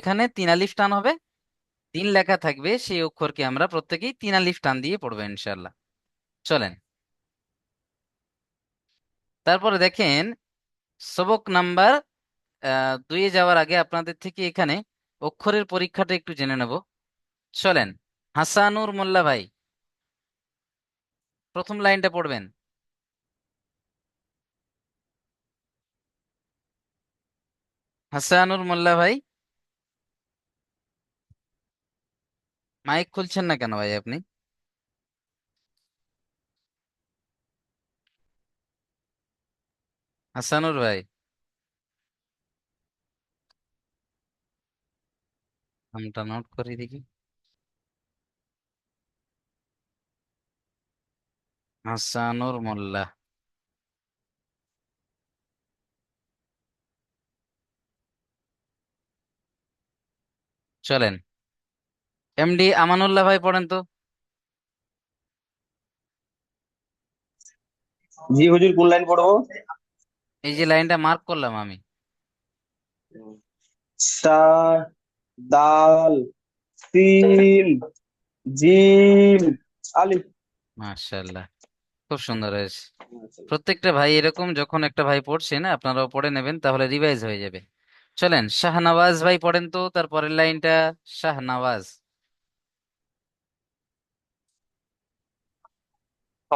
যেখানে 3 আলিফ টান হবে, 3 লেখা থাকবে, সেই অক্ষরকে আমরা প্রত্যেকেই 3 আলিফ টান দিয়ে পড়বো ইনশাল্লাহ। চলেন। তারপরে দেখেন, সবক নাম্বার 2-এ যাওয়ার আগে আপনাদের থেকে এখানে অক্ষরের পরীক্ষাটা একটু জেনে নেব। চলেন। হাসানুর মোল্লা ভাই, প্রথম লাইনটা পড়বেন। হাসানুর মোল্লা ভাই, মাইক খুলছেন না কেন ভাই আপনি? হাসানুর ভাই, নামটা নোট করে দেখি। হাসানুর মোল্লা। চলেন। এমডি আমানুল্লাহ ভাই পড়েন তো। জি হুজুর, কোন লাইন পড়বো? এই যে লাইনটা মার্ক করলাম আমি। সা, দাল, সিন, জিম, আলিফ। মাশাআল্লাহ, খুব সুন্দর হয়েছে। প্রত্যেকটা ভাই এরকম, যখন একটা ভাই পড়ছেন আপনারাও পড়ে নেবেন, তাহলে রিভাইজ হয়ে যাবে। চলেন, শাহনওয়াজ ভাই পড়েন তো তার পরের লাইনটা। শাহনওয়াজ। খ,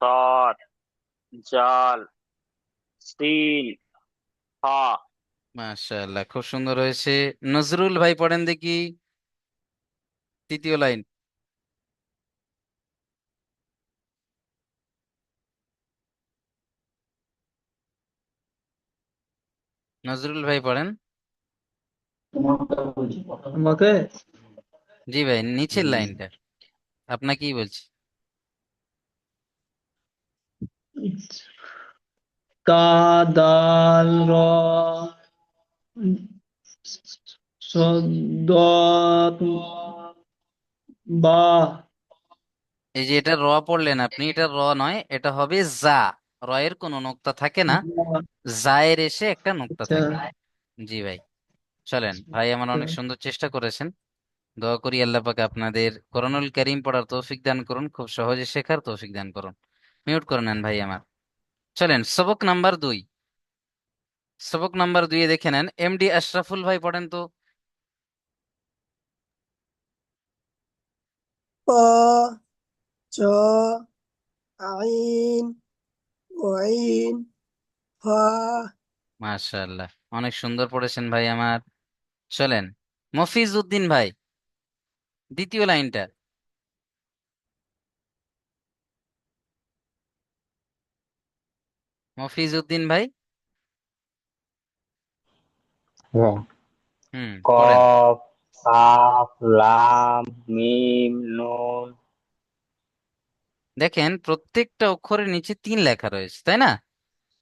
صاد، জাল, সিন, হা। মাশাআল্লাহ, খুব সুন্দর হয়েছে। নজরুল ভাই পড়েন দেখি তৃতীয় লাইন। নজরুল ভাই পড়েন। আমাকে জি ভাই, নিচের লাইনটা আপনাকেই বলছি। কা, দাল, র, স, দ, বা। এই যে এটা র পড়লেন আপনি, এটা র নয়, এটা হবে জা। র এর কোনো নোক্তা থাকে না, জায়ের এসে একটা নোক্তা আচ্ছা থাকে। জি ভাই। চলেন ভাই, আমার অনেক সুন্দর চেষ্টা করেছেন। দোয়া করি আল্লাহ পাক আপনাদের কোরআনুল কারীম পড়ার তৌফিক দান করুন, খুব সহজে শেখার তৌফিক দান করুন। মিউট করে নেন ভাই আমার। চলেন, সবক নাম্বার 2। সবক নাম্বার 2-এ দেখে নেন, এমডি আশরাফুল ভাই পড়েন তো। ق চ আইন ওয়াইন ফা। মাশাআল্লাহ, অনেক সুন্দর পড়েছেন ভাই আমার। চলেন, মফিজ উদ্দিন ভাই, দ্বিতীয় লাইনটা। মফিজ উদ্দিন ভাই। হ্যাঁ। হুম, পড়েন। কফ, কাফ, লাম, মিম, নুন। দেখেন প্রত্যেকটা অক্ষরের নিচে 3 লেখা রয়েছে, তাই না?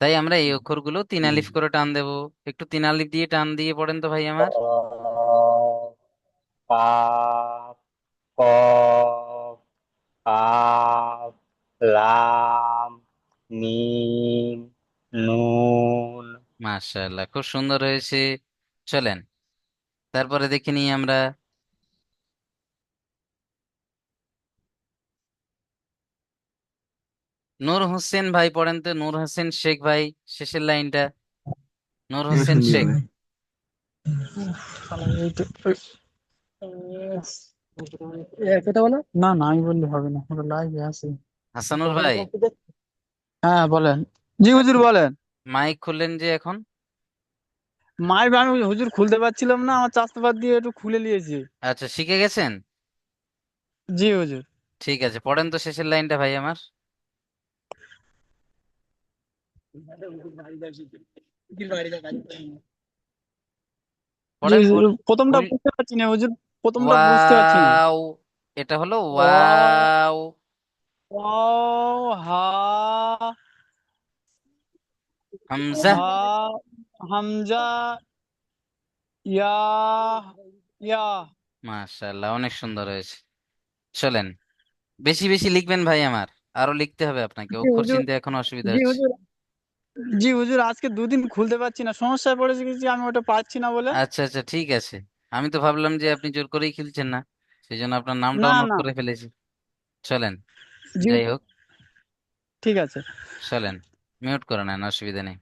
তাই আমরা এই অক্ষরগুলো 3 আলিফ করে টান দেব। একটু 3 আলিফ দিয়ে টান দিয়ে পড়েন তো ভাই আমার। কফ, কাফ, কফ, কাফ, লাম, মিম, নুন। মাশাআল্লাহ, খুব সুন্দর হয়েছে। চলেন, তারপরে দেখে নিই আমরা। নূর হোসেন ভাই পড়েন তো, নূর হোসেন শেখ ভাই, শেষের লাইনটা। নূর হোসেন শেখ। কথা বলো না, না আমি বললে হবে না, ওটা লাইভে আছে। হাসানুর ভাই, হ্যাঁ বলেন। জি হুজুর আপনি বলেন। মাইক খুললেন যে এখন? মাইক আমি হুজুর খুলতে পারছিলাম না, আমার চাষবাদ দিয়ে একটু খুলে নিয়েছি। আচ্ছা, শিখে গেছেন। জি হুজুর। ঠিক আছে, পড়েন তো শেষের লাইনটা ভাই আমার। জি পড়েন হুজুর, ভুল। প্রথমটা ভুল। বুঝতে পারছি না হুজুর, প্রথমটা বুঝতে পারছি না। ওয়াও, এটা হলো ও, ওয়াও। ও, হা, হামজা। হা, হামজা, ইয়া, ইয়া। মাশাআল্লাহ, অনেক সুন্দর হয়েছে। চলেন, বেশি বেশি লিখবেন ভাই আমার, আরো লিখতে হবে আপনাকে, জি অক্ষর হুজুর। চিনতে এখন অসুবিধা জি হচ্ছে। হুজুর, জি হুজুর, আজকে দুদিন খুলতে পারছি না, সমস্যায় পড়েছে কিছু, আমি ওটা পাচ্ছি না বলে। আচ্ছা আচ্ছা, ঠিক আছে। আমি তো ভাবলাম যে আপনি জোর করেই খেলছেন না, সেই জন্য আপনার নামটাও না নোট না। করে ফেলেছি। চলেন, জি যাই হোক, ঠিক আছে। চলেন, মিউট করে নেন, অসুবিধা নেই।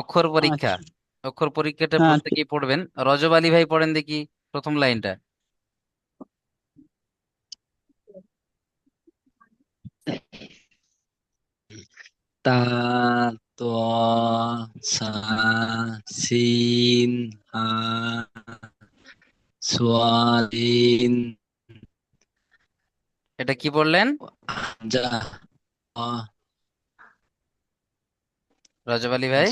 অক্ষর পরীক্ষা। আচ্ছা। অক্ষর পরীক্ষাটা হ্যাঁ প্রত্যেকেই পড়বেন। রজব আলী ভাই পড়েন দেখি প্রথম লাইনটা। তা, ত, সা, সিন, হা, সোয়ালিন, এটা কি পড়লেন? যা, রজব আলী ভাই।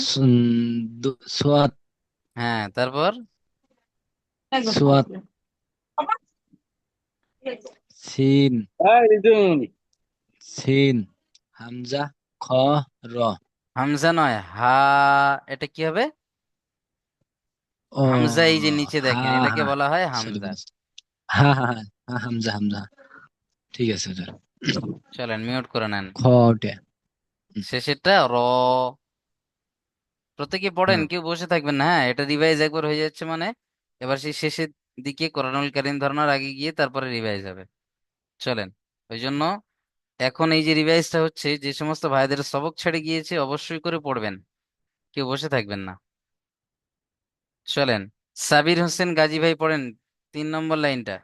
সোয়াত, হ্যাঁ, তারপর? সোয়াত, সিন, এই রিজুন, সিন, হামজা, খ, র। হামজা নয়, হা। এটা কি হবে? ও, হামজা, এই যে নিচে হা, দেখেন, এটাকে হা, বলা হয় সরি, হামজা। হা, হা, হা, হামজা, হামজা। ঠিক আছে হুজুর। চলেন, মিউট করে নেন। খ ওঠে। শেষেরটা র। প্রত্যেকে পড়েন, হ্যাঁ। কেউ বসে থাকবেন না, হ্যাঁ। এটা রিভাইজ একবার হয়ে যাচ্ছে মানে এবার সেই শেষের দিকে কোরআনুল কারীম ধরানোর আগে গিয়ে তারপরে রিভাইজ হবে। চলেন, ওই জন্য এখন এই যে রিভাইজটা হচ্ছে, যে সমস্ত ভাইদের সবক ছেড়ে গিয়েছে অবশ্যই করে পড়বেন, কেউ বসে থাকবেন না। চলেন, সাবির হোসেন গাজী ভাই পড়েন 3 নম্বর লাইনটা।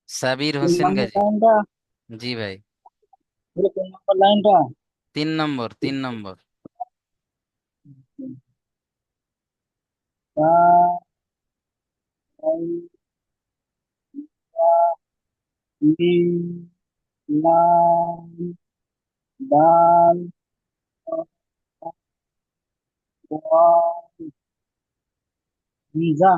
সাবির তিন হোসেন নম্বর গাজী। লাইনটা, জি ভাই। তিন নম্বর লাইনটা। 3 নম্বর, 3 নম্বর। তা, আই, তা, মিম, লাম, দাল, ওয়াও, হামজা।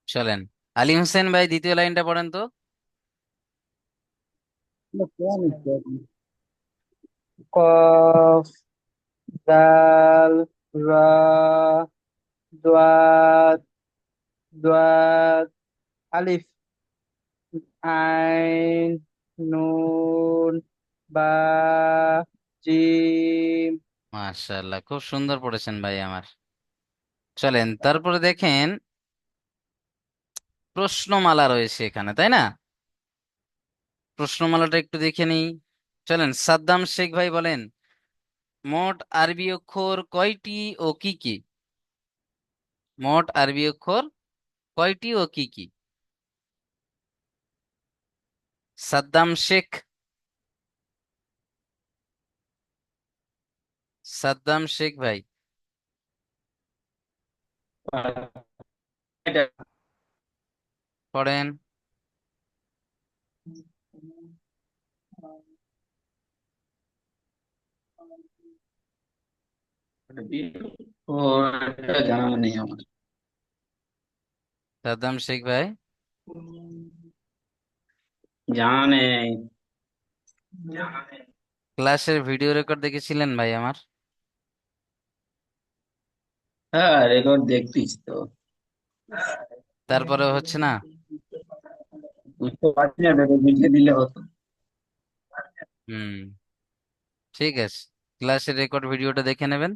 চলেন, আলী হোসেন ভাই দ্বিতীয় লাইনটা পড়েন তো। কফ, দাল, রা, দাদ, দাদ, আলিফ, আইন, নুন, বা, জিম। মাশাআল্লাহ, খুব সুন্দর পড়েছেন ভাই আমার। চলেন, তারপরে দেখেন প্রশ্নমালা রয়েছে এখানে, তাই না? প্রশ্নমালাটা একটু দেখে নিই। চলেন, সাদ্দাম শেখ ভাই বলেন, মোট আরবি অক্ষর কয়টি ও কি কি? মোট আরবি অক্ষর কয়টি ও কি কি? সাদ্দাম শেখ। সাদ্দাম শেখ ভাই পড়েন। ও, এটা জানা নেই আমার। সাদ্দাম শেখ ভাই। জানা নেই। ক্লাসের ভিডিও রেকর্ড দেখেছিলেন ভাই আমার? হ্যাঁ, রেকর্ড দেখতেছি তো। তারপরে হচ্ছে না? বুঝতে পারছি না, রেকর্ড লিখে দিলে হতো। হুম, ঠিক আছে। ক্লাসের রেকর্ড ভিডিওটা দেখে নেবেন,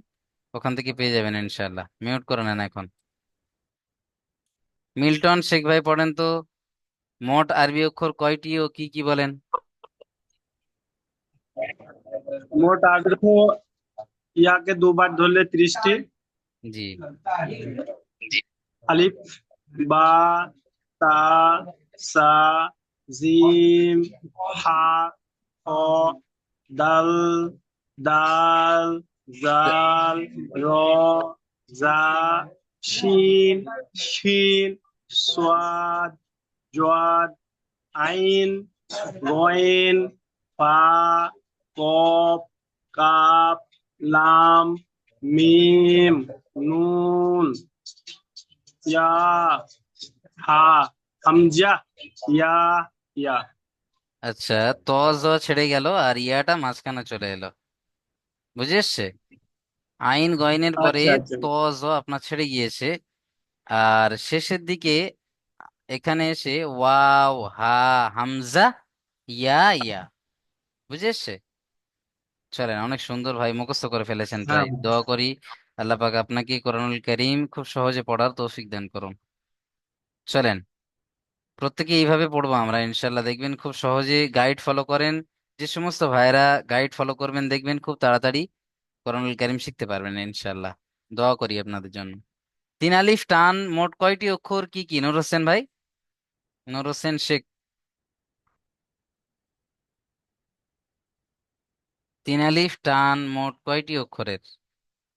ওখান থেকে পেয়ে যাবেন ইনশাআল্লাহ। মিউট করে নেন এখন। মিল্টন শেখ ভাই পড়েন তো, মোট আরবি অক্ষর কয়টি ও কি কি বলেন? মোট আগ্রহ, ইয়াকে দুবার ধরলে 30টি। জি। আলিফ, বা, তা, সা, জিম, হা, খ, দাল, দাল, তা- জাল, র, জা, শিন, শিন, সোয়াদ, জোয়াদ, আইন, গয়েন, ফা, কফ, কাপ, লাম, মিম, নুন, ইয়া, হা, হামজা, ইয়া, ইয়া। আচ্ছা, ত জ ছেড়ে গেল আর ইয়াটা মাঝখানে চলে এলো, বুঝে এসছে? আইন গয়নের পরে আচ্ছা আচ্ছা। ত জ আপনার ছেড়ে গিয়েছে, আর শেষের দিকে এখানে এসে ওয়াও, হা, হামজা, ইয়া, ইয়া। বুঝে এসছে? চলেন, অনেক সুন্দর ভাই, মুখস্থ করে ফেলেছেন হ্যাঁ, প্রায়। দোয়া করি আল্লাহ পাক আপনাকে কোরআনুল কারীম খুব সহজে পড়ার তৌফিক দান করুন। চলেন, প্রত্যেকে এইভাবে পড়বো আমরা ইনশাল্লাহ, দেখবেন খুব সহজে গাইড ফলো করেন। যে সমস্ত ভাইরা গাইড ফলো করবেন দেখবেন খুব তাড়াতাড়ি কোরআনুল কারীম শিখতে পারবেন ইনশাল্লাহ। দোয়া করি আপনাদের জন্য। তিন আলিফ টান মোট কয়টি অক্ষর, কি কি? নূর হোসেন ভাই, নূর হোসেন শেখ। তিন আলিফ টান মোট কয়টি অক্ষরের?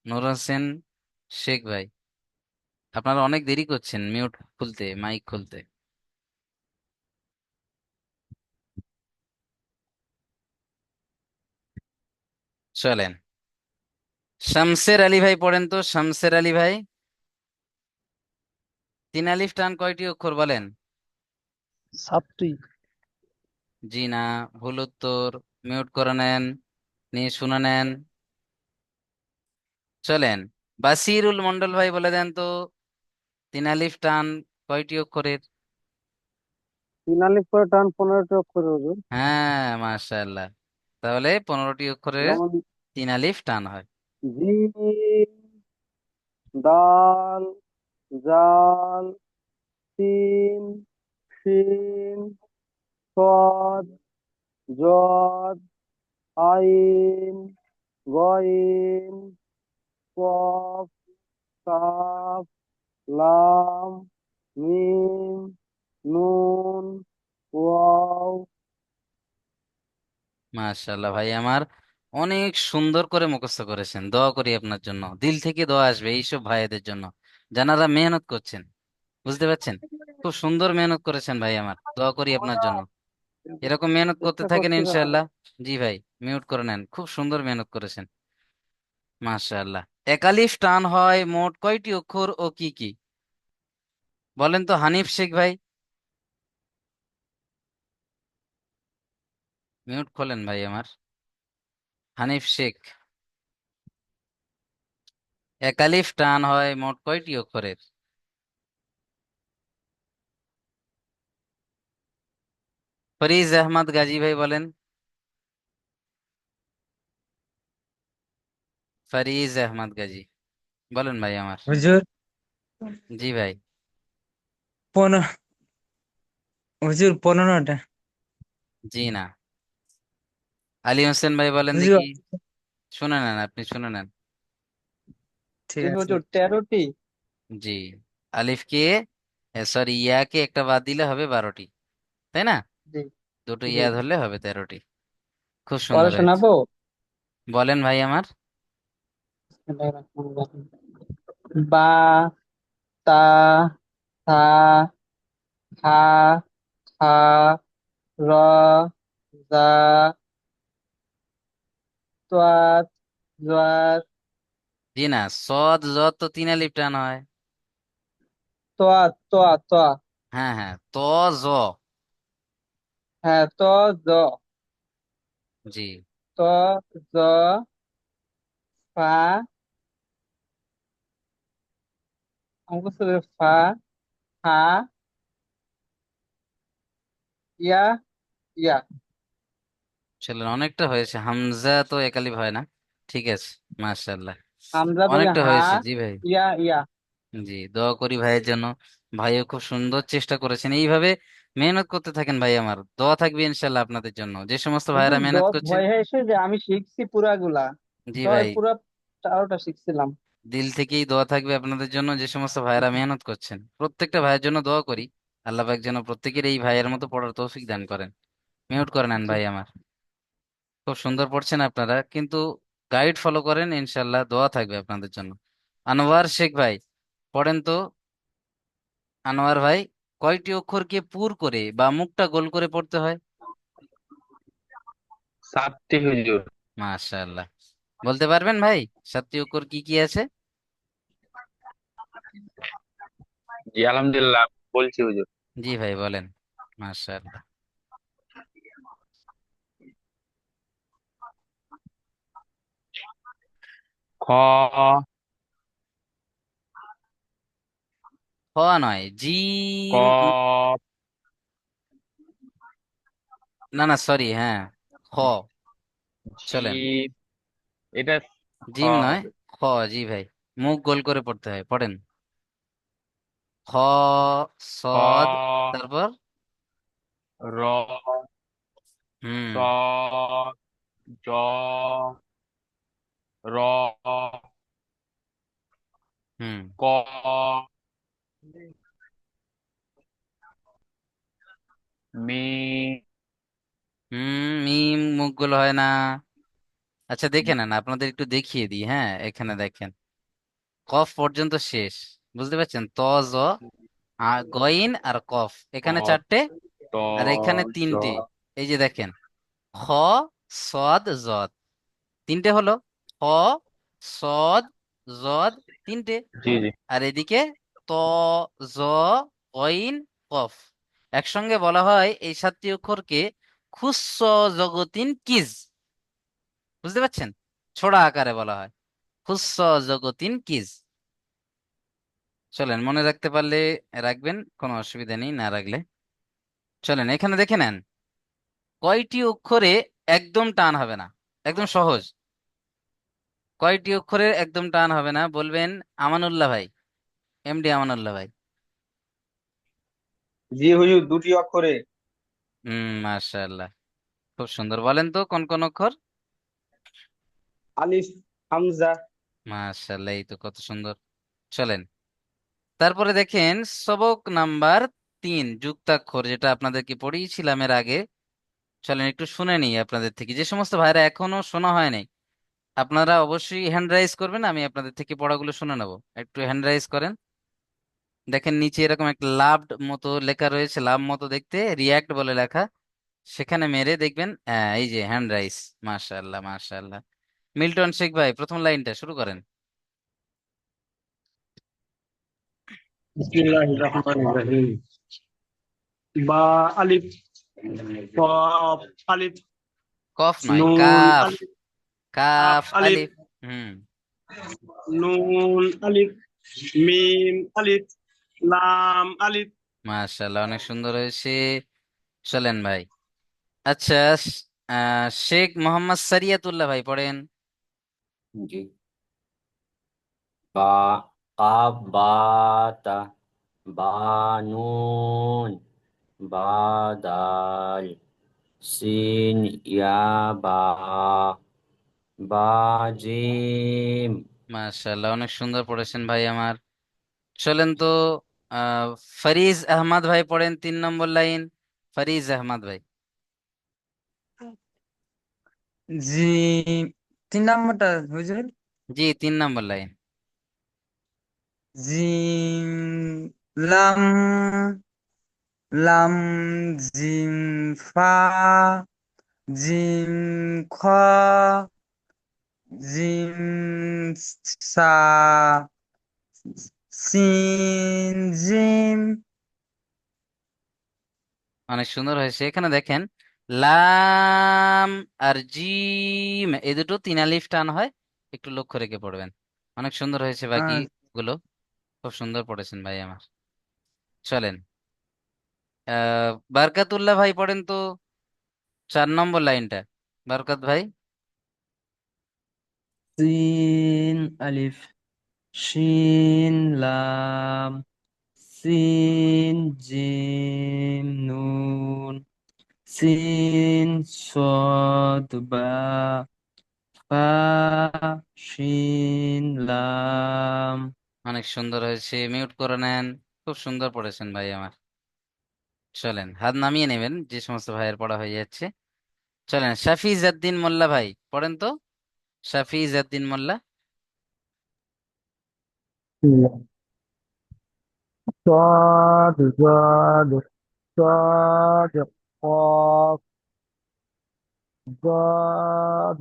নূর হোসেন শেখ ভাই, আপনারা অনেক দেরি করছেন মিউট খুলতে, মাইক খুলতে। চলেন, শামসের আলী ভাই পড়েন তো, শামসের আলী ভাই। তিন আলিফ টান কয়টি অক্ষর বলেন? 7টি। জি না, ভুল উত্তর। মিউট করে নেন, নিয়ে শুনে নেন। চলেন, বাসিরুল মন্ডল ভাই বলে দেন তো, তিন আলিফ টান কয়টি অক্ষরের? 3 আলিফ করে টান 15টি অক্ষর হুজুর। হ্যাঁ, মাশাআল্লাহ। তাহলে 15টি অক্ষরের যেমন তিন আলিফ টান হয়। জিম, দাল, জাল, সিন, শিন, সদ, জদ, আইন, গইন, কফ, কাফ, লাম, মিম, নুন, ওয়াও। মাশাআল্লাহ ভাই আমার, অনেক সুন্দর করে মুখস্থ করেছেন। দোয়া করি আপনার জন্য, দিল থেকে দোয়া আসবে এইসব ভাইদের জন্য যারা মেহনত করছেন। বুঝতে পারছেন? খুব সুন্দর মেহনত করেছেন ভাই আমার, দোয়া করি আপনার জন্য। এরকম মেহনত করতে চেষ্টা থাকেন করছি ভাই। ইনশাআল্লাহ। জি ভাই, মিউট করে নেন, খুব সুন্দর মেহনত করেছেন। মাশাআল্লাহ। এক আলিফ টান হয় মোট কয়টি অক্ষর ও কি কি? বলেন তো হানিফ শেখ ভাই। মিউট খোলেন ভাই আমার, হানিফ শেখ। এক আলিফ টান হয় মোট কয়টি অক্ষরের? ফরিজ আহমদ গাজী ভাই বলেন। ফরিজ আহমদ গাজী বলেন ভাই আমার। হুজুর জি ভাই। পনেরো হুজুর 15টা। জি না। আলী হোসেন ভাই বলেন হুজুর দেখি। শুনে নেন, আপনি শুনে নেন। ঠিক জি আছে। হুজুর 13টি। জি, আলিফকে, সরি ইয়াকে একটা বাদ দিলে হবে 12টি, তাই না? জি দুটো জি। ইয়া ধরলে হবে 13টি। খুব পরে সুন্দর হয়েছে। শোনাবো। বলেন ভাই আমার। বিসমিল্লাহির রহমানির রহিম। বা, তা, থা, হা, খা, র, যা, তোয়াত, জোয়াত, জি না, সদ জদ তো তিন আলিফ টান হয়। তোয়াত, তোয়া, তোয়া। হ্যাঁ হ্যাঁ, ত জ। হ্যাঁ, জ, জি। ত, জ, ফা, অঙ্ক ফা, হা, ইয়া, ইয়া। চলেন, অনেকটা হয়েছে। হামজা তো একালিফ হয় না, ঠিক আছে। মাশাআল্লাহ, হামজা থেকে অনেকটা হা, হয়েছে। জি ভাই। ইয়া, ইয়া। জি, দোয়া করি ভাইয়ের জন্য। ভাইও খুব সুন্দর চেষ্টা করেছেন, এইভাবে মেহনত করতে থাকেন ভাই আমার। দোয়া থাকবে ইনশাল্লাহ আপনাদের জন্য, যে সমস্ত ভাইয়েরা হুজুর মেহনত করছেন। ভয় এসে যে আমি শিখছি পুরাগুলা, জি ছয় ভাই, পুরা 13টা শিখছিলাম। দিল থেকেই দোয়া থাকবে আপনাদের জন্য, যে সমস্ত ভাইয়েরা মেহনত করছেন। প্রত্যেকটা ভাইয়ের জন্য দোয়া করি, আল্লাহ পাক যেন প্রত্যেকের এই ভাইয়ের মতো পড়ার তৌফিক দান করেন। মিউট করে নেন জি। ভাই আমার। খুব সুন্দর পড়ছেন আপনারা, কিন্তু গাইড ফলো করেন ইনশাল্লাহ, দোয়া থাকবে আপনাদের জন্য। আনোয়ার শেখ ভাই পড়েন তো। আনোয়ার ভাই, কয়টি অক্ষরকে পুর করে বা মুখটা গোল করে পড়তে হয়? 7টি হুজুর। মাশাআল্লাহ, বলতে পারবেন ভাই 7টি অক্ষর কি কি আছে? জি আলহামদুলিল্লাহ, বলছি হুজুর। জি ভাই বলেন। মাশাআল্লাহ। খ, খ নয়, জিম। কফ, না না, সরি, হ্যাঁ, খ। চলেন। জিম, এটা খ। জিম নয়, হবে। খ। জি ভাই, মুখ গোল করে পড়তে হয়, পড়েন। খ, সদ, খ, তারপর র, হুম। স, জ, র, হুম। ক, মি। মিম মুখ গোল হয় না। আচ্ছা দেখে নেন, আপনাদের একটু দেখিয়ে দিই, হ্যাঁ এখানে দেখেন, কফ পর্যন্ত শেষ, বুঝতে পারছেন? ত, জ, গইন আর কফ, ক, এখানে চারটে ত, আর এখানে জ। তিনটে। এই যে দেখেন, খ, সদ, জদ, তিনটে হলো। খ, সদ, জদ, তিনটে। জি জি। আর এদিকে ত, জ, গইন, কফ। একসঙ্গে বলা হয় এই সাতটি অক্ষরকে খুস্স জগতিন কিজ, বুঝতে পারছেন? ছোড়া আকারে বলা হয় খুস্স জগতিন কিজ। চলেন, মনে রাখতে পারলে রাখবেন, কোনো অসুবিধা নেই না রাখলে। চলেন এখানে দেখে নেন, কয়টি অক্ষরে একদম টান হবে না, একদম সহজ। কয়টি অক্ষরে একদম টান হবে না বলবেন? আমানুল্লাহ ভাই, এমডি আমানুল্লাহ ভাই। জি হুজুর, দুটি অক্ষরে। মাশাআল্লাহ, খুব সুন্দর। বলেন তো কোন কোন অক্ষর? আলিফ, হামজা। মাশাআল্লাহ, এই তো কত সুন্দর। চলেন তারপরে দেখেন, সবক নাম্বার 3, যুক্তাক্ষর, যেটা আপনাদেরকে পড়িয়েছিলাম এর আগে। চলেন একটু শুনে নিই আপনাদের থেকে, যে সমস্ত ভাইরা এখনো শোনা হয় নাই, আপনারা অবশ্যই হ্যান্ড রাইজ করবেন, আমি আপনাদের থেকে পড়াগুলো শুনে নেব। একটু হ্যান্ড রাইজ করেন। দেখেন নিচে এরকম একটা লাভ মতো লেখা রয়েছে, লাভ মতো দেখতে, রিয়াক্ট বলে লেখা, সেখানে মেরে দেখবেন, এই যে হ্যান্ড রাইজ। মাশাআল্লাহ মাশাআল্লাহ। মিল্টন শেখ ভাই, প্রথম লাইনটা শুরু করেন। বিসমিল্লাহির রহমানির রহিম। বা আলিফ, কফ আলিফ, কফ নয়, নুন কাফ। আলিফ, কাফ কাফ আলিফ, আলিফ। হুম। নুন আলিফ, মিম আলিফ, লাম আলিফ। মাশাআল্লাহ, অনেক সুন্দর হয়েছে। চলেন ভাই। আচ্ছা, শেখ মোহাম্মদ সারিয়াতুল্লাহ ভাই পড়েন। জি। বা, কাব, বা, তা, বা, নুন, বা, দাল, সিন, ইয়া, বা, বা, জিম। মাশাআল্লাহ, অনেক সুন্দর পড়েছেন ভাই আমার। চলেন তো, আহ ফরিজ আহমদ ভাই পড়েন 3 নম্বর লাইন। ফরিজ আহমদ ভাই। জি, 3 নম্বরটা হুজুর। জি, 3 নম্বর লাইন। জিম, লাম, লাম, জিম, ফা, জিম, খ, জিম, সা, সিন, জিম। অনেক সুন্দর হয়েছে। এখানে দেখেন, লাম আর জিম, এই দুটো 3 আলিফ টান হয়, একটু লক্ষ্য রেখে পড়বেন। অনেক সুন্দর হয়েছে বাকি আর গুলো, খুব সুন্দর পড়েছেন ভাই আমার। চলেন, বারকাতুল্লাহ ভাই পড়েন তো 4 নম্বর লাইনটা। বরকত ভাই। সিন আলিফ, শিন লাম, সিন জিম নুন, সিন সদ বা, ফা, শিন লাম। অনেক সুন্দর হয়েছে, মিউট করে নেন। খুব সুন্দর পড়েছেন ভাই আমার। চলেন হাত নামিয়ে নেবেন যে সমস্ত ভাইয়ের পড়া হয়ে যাচ্ছে। চলেন শাফিজাদ্দিন মোল্লা ভাই পড়েন তো, শাফিজাদ্দিন মোল্লা। صاد زاد صاد قاف ضاد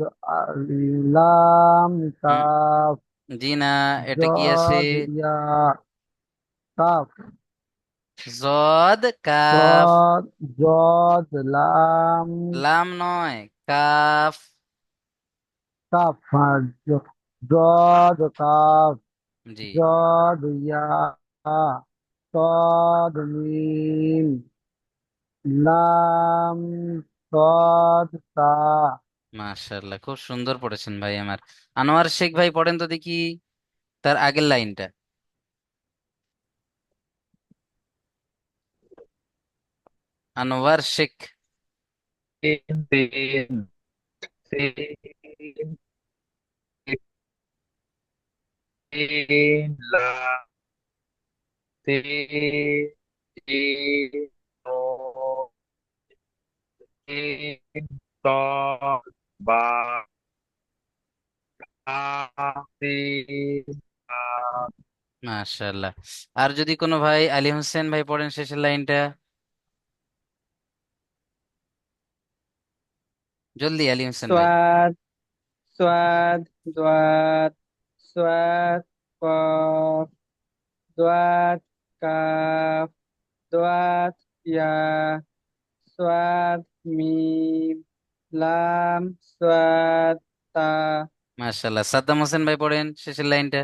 لام হুম, كاف জি না, এটা কি আছে? ضاد يا كاف জদ কাফ। صاد ضاد لام লাম নয়, কাফ। كاف ضاد كاف জি। ضاد يا صاد ميم لام صاد تا মাশাআল্লাহ, খুব সুন্দর পড়েছেন ভাই আমার। আনোয়ার শেখ ভাই পড়েন তো দেখি তার আগের লাইনটা। আনোয়ার শেখ। তিন তিন তিন লাম তিন তিন নুন তিন ত বা তিন মাশাআল্লাহ। আর যদি কোনো ভাই আলী হোসেন ভাই পড়েন শেষের লাইনটা, জলদি আলী হোসেন ভাই। সোয়াদ, সোয়াদ, দোয়াত, সোয়াদ, কফ, দোয়াত, কাফ, দোয়াত, ইয়া, সোয়াদ, মিম, লাম, সোয়াদ, তা। মাশাআল্লাহ, সাদ্দাম হোসেন ভাই পড়েন শেষের লাইনটা।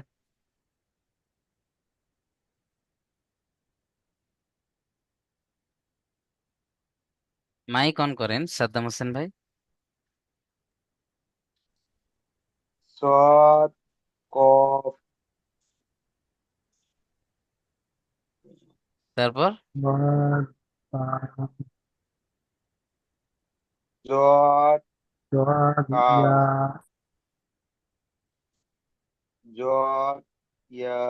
মাইক অন করেন সাদ্দাম হোসেন ভাই। صاد قاف তারপর ضاد جاد ضاد يا قاف جاد يا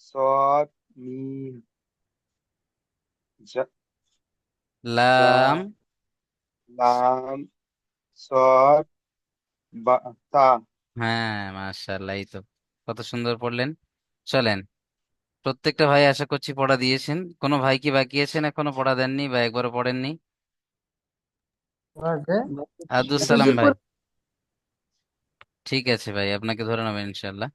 صاد ميم ج লাম। جا لام صاد با تا হ্যাঁ, মাশাআল্লাহ, এই তো কত সুন্দর পড়লেন। চলেন, প্রত্যেকটা ভাই আশা করছি পড়া দিয়েছেন। কোনো ভাই কি বাকি আছেন এখনো পড়া দেননি বা একবারও পড়েননি? আব্দুল সালাম হুজুর ভাই। ঠিক আছে ভাই, আপনাকে ধরে নেবেন ইনশাল্লাহ।